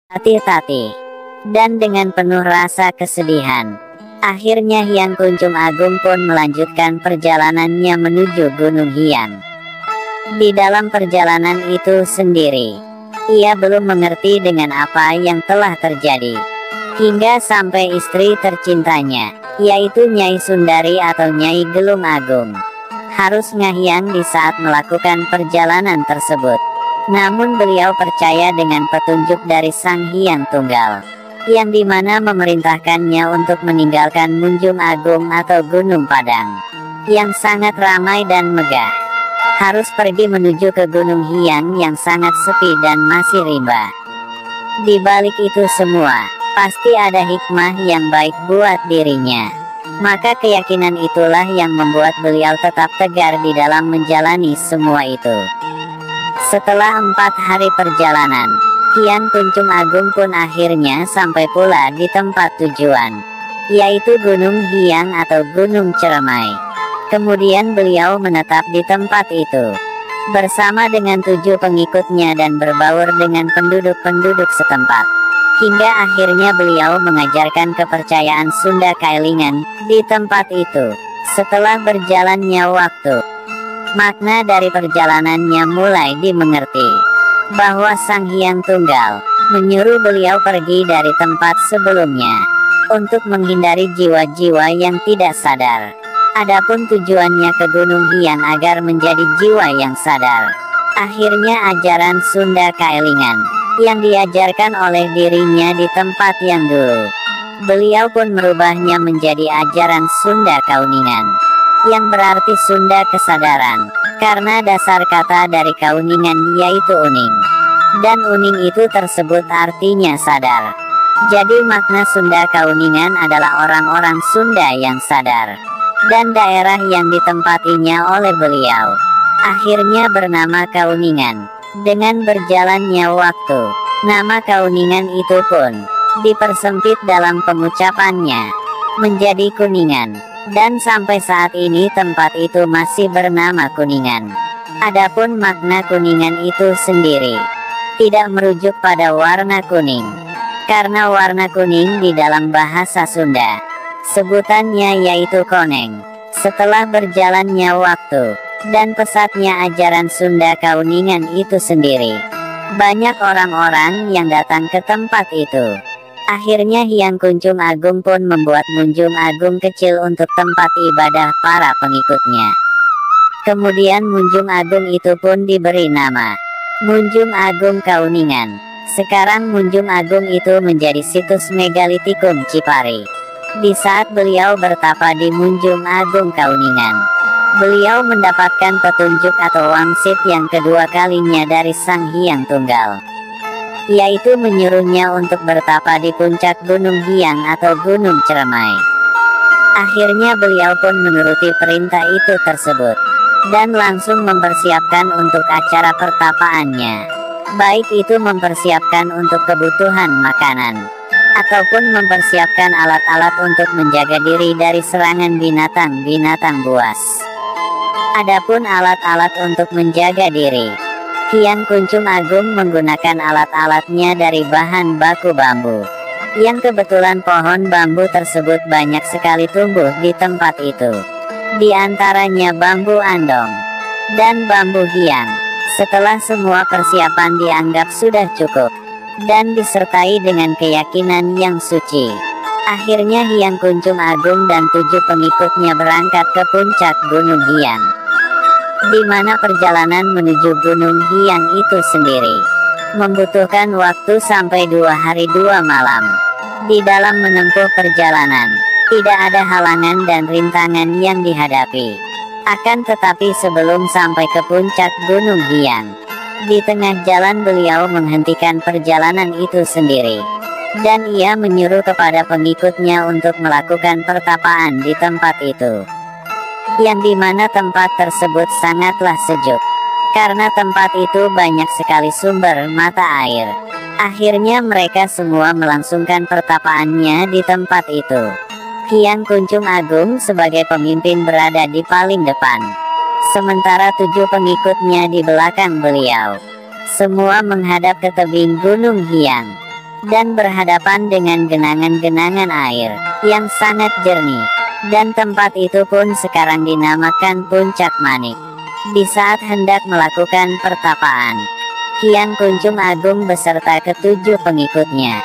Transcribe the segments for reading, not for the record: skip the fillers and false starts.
Tati-tati. Dan dengan penuh rasa kesedihan, akhirnya Hyang Kuncung Agung pun melanjutkan perjalanannya menuju Gunung Hyang. Di dalam perjalanan itu sendiri, ia belum mengerti dengan apa yang telah terjadi. Hingga sampai istri tercintanya, yaitu Nyai Sundari atau Nyai Gelung Agung, harus ngahyang di saat melakukan perjalanan tersebut. Namun beliau percaya dengan petunjuk dari Sang Hyang Tunggal, yang dimana memerintahkannya untuk meninggalkan Munjung Agung atau Gunung Padang, yang sangat ramai dan megah. Harus pergi menuju ke Gunung Hyang yang sangat sepi dan masih rimba. Di balik itu semua, pasti ada hikmah yang baik buat dirinya. Maka keyakinan itulah yang membuat beliau tetap tegar di dalam menjalani semua itu. Setelah 4 hari perjalanan, Hyang Kuncung Agung pun akhirnya sampai pula di tempat tujuan, yaitu Gunung Hyang atau Gunung Ceremai. Kemudian beliau menetap di tempat itu, bersama dengan 7 pengikutnya dan berbaur dengan penduduk-penduduk setempat. Hingga akhirnya beliau mengajarkan kepercayaan Sunda Kaelingan di tempat itu. Setelah berjalannya waktu, makna dari perjalanannya mulai dimengerti, bahwa Sang Hyang Tunggal menyuruh beliau pergi dari tempat sebelumnya untuk menghindari jiwa-jiwa yang tidak sadar. Adapun tujuannya ke Gunung Hyang agar menjadi jiwa yang sadar. Akhirnya ajaran Sunda Kaelingan yang diajarkan oleh dirinya di tempat yang dulu, beliau pun merubahnya menjadi ajaran Sunda Kauningan, yang berarti Sunda kesadaran, karena dasar kata dari Kauningan yaitu uning, dan uning itu tersebut artinya sadar. Jadi makna Sunda Kauningan adalah orang-orang Sunda yang sadar, dan daerah yang ditempatinya oleh beliau akhirnya bernama Kauningan. Dengan berjalannya waktu, nama Kauningan itu pun dipersempit dalam pengucapannya menjadi Kuningan. Dan sampai saat ini tempat itu masih bernama Kuningan. Adapun makna Kuningan itu sendiri tidak merujuk pada warna kuning, karena warna kuning di dalam bahasa Sunda sebutannya yaitu koneng. Setelah berjalannya waktu dan pesatnya ajaran Sunda Kauningan itu sendiri, banyak orang-orang yang datang ke tempat itu. Akhirnya Hyang Kuncung Agung pun membuat Munjung Agung kecil untuk tempat ibadah para pengikutnya. Kemudian Munjung Agung itu pun diberi nama Munjung Agung Kauningan. Sekarang Munjung Agung itu menjadi situs megalitikum Cipari. Di saat beliau bertapa di Munjung Agung Kauningan, beliau mendapatkan petunjuk atau wangsit yang kedua kalinya dari Sang Hyang Tunggal, yaitu menyuruhnya untuk bertapa di puncak Gunung Hyang atau Gunung Ceremai. Akhirnya beliau pun menuruti perintah itu tersebut, dan langsung mempersiapkan untuk acara pertapaannya, baik itu mempersiapkan untuk kebutuhan makanan, ataupun mempersiapkan alat-alat untuk menjaga diri dari serangan binatang-binatang buas. Adapun alat-alat untuk menjaga diri, Hyang Kuncung Agung menggunakan alat-alatnya dari bahan baku bambu, yang kebetulan pohon bambu tersebut banyak sekali tumbuh di tempat itu. Di antaranya bambu andong dan bambu hyang. Setelah semua persiapan dianggap sudah cukup, dan disertai dengan keyakinan yang suci, akhirnya Hyang Kuncung Agung dan 7 pengikutnya berangkat ke puncak Gunung Hyang, di mana perjalanan menuju Gunung Hyang itu sendiri membutuhkan waktu sampai 2 hari 2 malam. Di dalam menempuh perjalanan, tidak ada halangan dan rintangan yang dihadapi. Akan tetapi sebelum sampai ke puncak Gunung Hyang, di tengah jalan beliau menghentikan perjalanan itu sendiri, dan ia menyuruh kepada pengikutnya untuk melakukan pertapaan di tempat itu, yang dimana tempat tersebut sangatlah sejuk, karena tempat itu banyak sekali sumber mata air. Akhirnya mereka semua melangsungkan pertapaannya di tempat itu. Hyang Kuncung Agung sebagai pemimpin berada di paling depan, sementara 7 pengikutnya di belakang beliau. Semua menghadap ke tebing Gunung Hyang. dan berhadapan dengan genangan-genangan air yang sangat jernih. Dan tempat itu pun sekarang dinamakan Puncak Manik. Di saat hendak melakukan pertapaan, Hyang Kuncung Agung beserta ketujuh pengikutnya,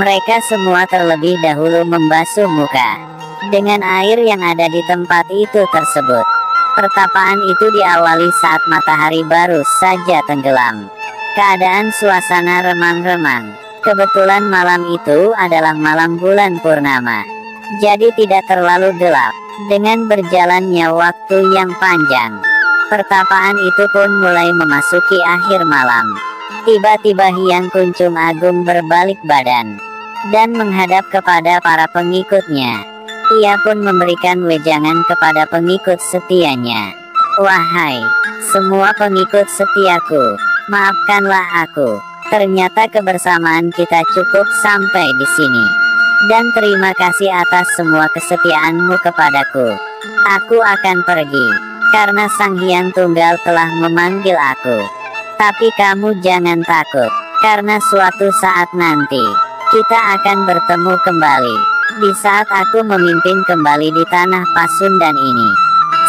mereka semua terlebih dahulu membasuh muka dengan air yang ada di tempat itu tersebut. Pertapaan itu diawali saat matahari baru saja tenggelam. Keadaan suasana remang-remang. Kebetulan malam itu adalah malam bulan purnama, jadi tidak terlalu gelap. Dengan berjalannya waktu yang panjang, pertapaan itu pun mulai memasuki akhir malam. Tiba-tiba Hyang Kuncung Agung berbalik badan dan menghadap kepada para pengikutnya. Ia pun memberikan wejangan kepada pengikut setianya. "Wahai semua pengikut setiaku, maafkanlah aku. Ternyata kebersamaan kita cukup sampai di sini. Dan terima kasih atas semua kesetiaanmu kepadaku. Aku akan pergi, karena Sang Hyang Tunggal telah memanggil aku. Tapi kamu jangan takut, karena suatu saat nanti, kita akan bertemu kembali. Di saat aku memimpin kembali di tanah Pasundan ini."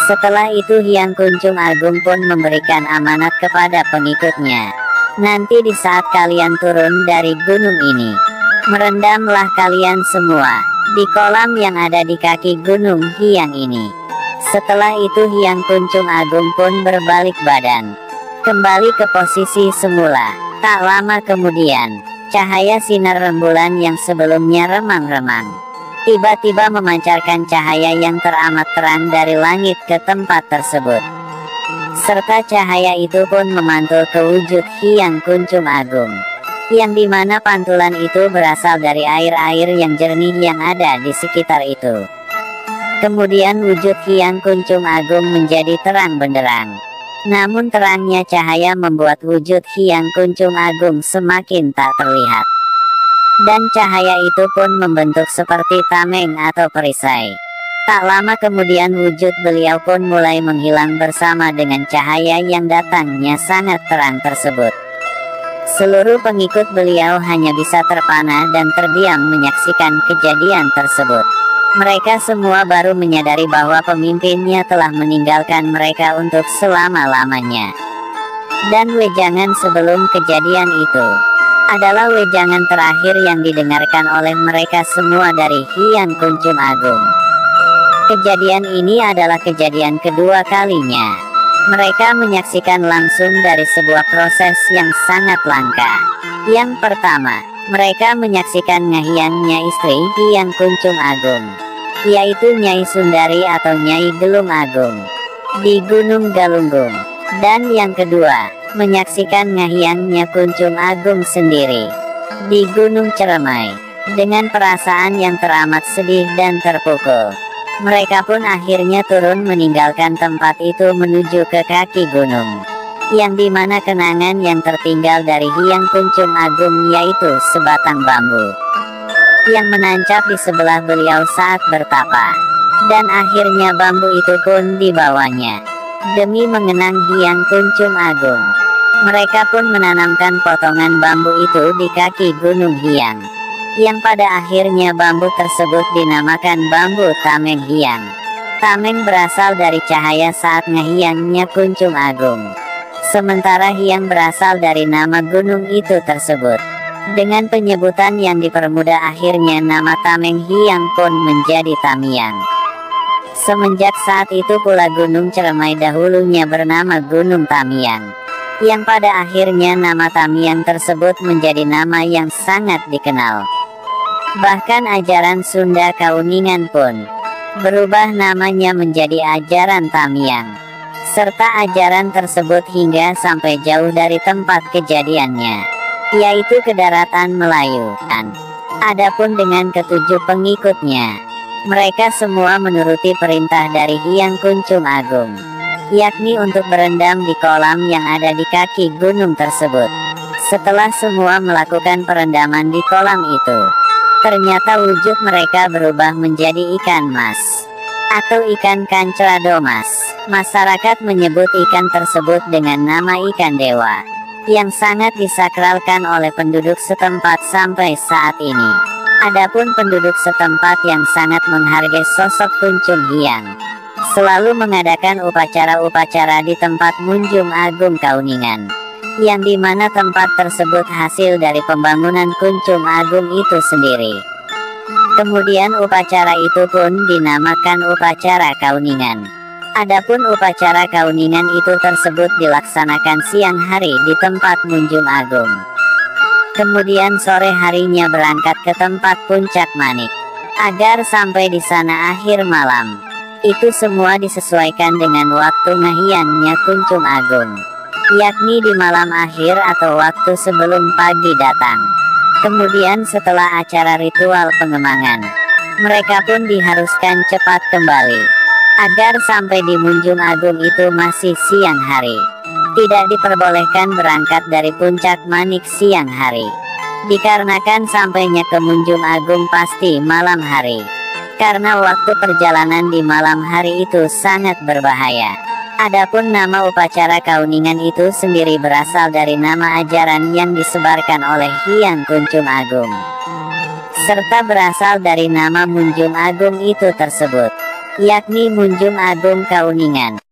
Setelah itu Hyang Kuncung Agung pun memberikan amanat kepada pengikutnya. "Nanti di saat kalian turun dari gunung ini, merendamlah kalian semua di kolam yang ada di kaki gunung Hyang ini." Setelah itu Hyang Kuncung Agung pun berbalik badan, kembali ke posisi semula. Tak lama kemudian, cahaya sinar rembulan yang sebelumnya remang-remang, tiba-tiba memancarkan cahaya yang teramat terang dari langit ke tempat tersebut. Serta cahaya itu pun memantul ke wujud Hyang Kuncung Agung, yang dimana pantulan itu berasal dari air-air yang jernih yang ada di sekitar itu. Kemudian wujud Hyang Kuncung Agung menjadi terang benderang. Namun terangnya cahaya membuat wujud Hyang Kuncung Agung semakin tak terlihat. Dan cahaya itu pun membentuk seperti tameng atau perisai. Tak lama kemudian wujud beliau pun mulai menghilang bersama dengan cahaya yang datangnya sangat terang tersebut. Seluruh pengikut beliau hanya bisa terpana dan terdiam menyaksikan kejadian tersebut. Mereka semua baru menyadari bahwa pemimpinnya telah meninggalkan mereka untuk selama-lamanya. Dan wejangan sebelum kejadian itu adalah wejangan terakhir yang didengarkan oleh mereka semua dari Hyang Kuncung Agung. Kejadian ini adalah kejadian kedua kalinya. Mereka menyaksikan langsung dari sebuah proses yang sangat langka. Yang pertama, mereka menyaksikan ngahyangnya istri Hyang Kuncung Agung, yaitu Nyai Sundari atau Nyai Gelung Agung, di Gunung Galunggung. Dan yang kedua, menyaksikan ngahyangnya Kuncung Agung sendiri, di Gunung Ceremai. Dengan perasaan yang teramat sedih dan terpukul, mereka pun akhirnya turun meninggalkan tempat itu menuju ke kaki gunung, yang dimana kenangan yang tertinggal dari Hyang Kuncung Agung yaitu sebatang bambu yang menancap di sebelah beliau saat bertapa. Dan akhirnya bambu itu pun dibawanya demi mengenang Hyang Kuncung Agung. Mereka pun menanamkan potongan bambu itu di kaki gunung Hyang, yang pada akhirnya bambu tersebut dinamakan bambu Tameng Hyang. Tameng berasal dari cahaya saat ngahyangnya Kuncung Agung, sementara Hyang berasal dari nama gunung itu tersebut. Dengan penyebutan yang dipermudah akhirnya nama Tameng Hyang pun menjadi Tamyang. Semenjak saat itu pula Gunung Ceremai dahulunya bernama Gunung Tamyang, yang pada akhirnya nama Tamyang tersebut menjadi nama yang sangat dikenal. Bahkan ajaran Sunda Kauningan pun berubah namanya menjadi ajaran Tamyang, serta ajaran tersebut hingga sampai jauh dari tempat kejadiannya, yaitu ke daratan Melayu. Adapun dengan ketujuh pengikutnya, mereka semua menuruti perintah dari Hyang Kuncung Agung, yakni untuk berendam di kolam yang ada di kaki gunung tersebut. Setelah semua melakukan perendaman di kolam itu, ternyata wujud mereka berubah menjadi ikan mas atau ikan kancradomas. Masyarakat menyebut ikan tersebut dengan nama ikan dewa. yang sangat disakralkan oleh penduduk setempat sampai saat ini. Adapun penduduk setempat yang sangat menghargai sosok Kuncung Hiang, selalu mengadakan upacara-upacara di tempat Munjung Agung Kauningan, yang dimana tempat tersebut hasil dari pembangunan Kuncung Agung itu sendiri. Kemudian upacara itu pun dinamakan upacara Kauningan. Adapun upacara Kauningan itu tersebut dilaksanakan siang hari di tempat Munjung Agung. Kemudian sore harinya berangkat ke tempat Puncak Manik, agar sampai di sana akhir malam. Itu semua disesuaikan dengan waktu ngahiangnya Kuncung Agung, yakni di malam akhir atau waktu sebelum pagi datang. Kemudian setelah acara ritual pengemangan, mereka pun diharuskan cepat kembali, agar sampai di Munjung Agung itu masih siang hari. Tidak diperbolehkan berangkat dari Puncak Manik siang hari, dikarenakan sampainya ke Munjung Agung pasti malam hari. Karena waktu perjalanan di malam hari itu sangat berbahaya. Adapun nama upacara Kauningan itu sendiri berasal dari nama ajaran yang disebarkan oleh Hyang Kuncung Agung, serta berasal dari nama Munjung Agung itu tersebut, yakni Munjung Agung Kauningan.